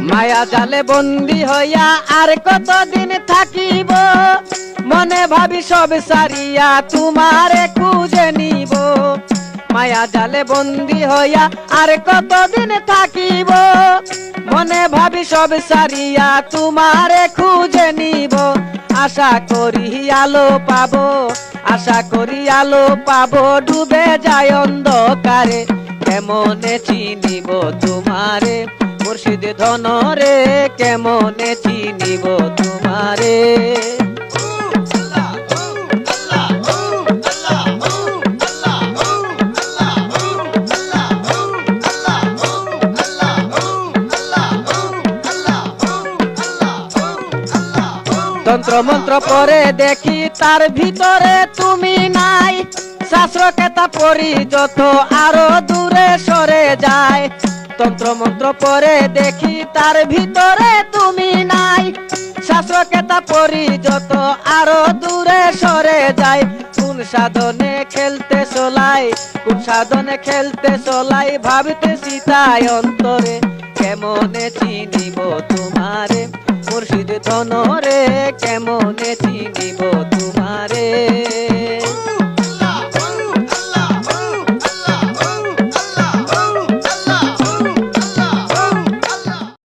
মায়া জালে বন্দি হইয়া আর কতদিন থাকিব, মনে ভাবি সব সারিয়া তোমারে খুঁজে নিব। মায়া জালে বন্দি হইয়া আর কতদিন থাকিব, মনে ভাবি সব সারিয়া তোমারে খুঁজে নিব। আশা করি আলো পাবো, আশা করি আলো পাবো, ডুবে যায় অন্ধকারে। কেমনে চিনিব তোমারে মুর্শিদ ধন রে, কেমনে চিনিব তোমারে। তন্ত্র মন্ত্র পরে দেখি তার ভিতরে তুমি নাই, শাস্ত্র কেতা পড়ি যত আরো দূরে সরে যায়। তন্ত্র মন্ত্র পরে দেখি তার ভিতরে তুমি নাই, শাস্ত্র কেতা পড়ি যত আরো দূরে সরে যায়। কোন সাধনে খেলতে চলাই, কোন সাধনে খেলতে চলাই, ভাবতেছি তাই অন্তরে। কেমনে চিনিব তোমারে মুর্শিদ ধন রে, কেমনে চিনিব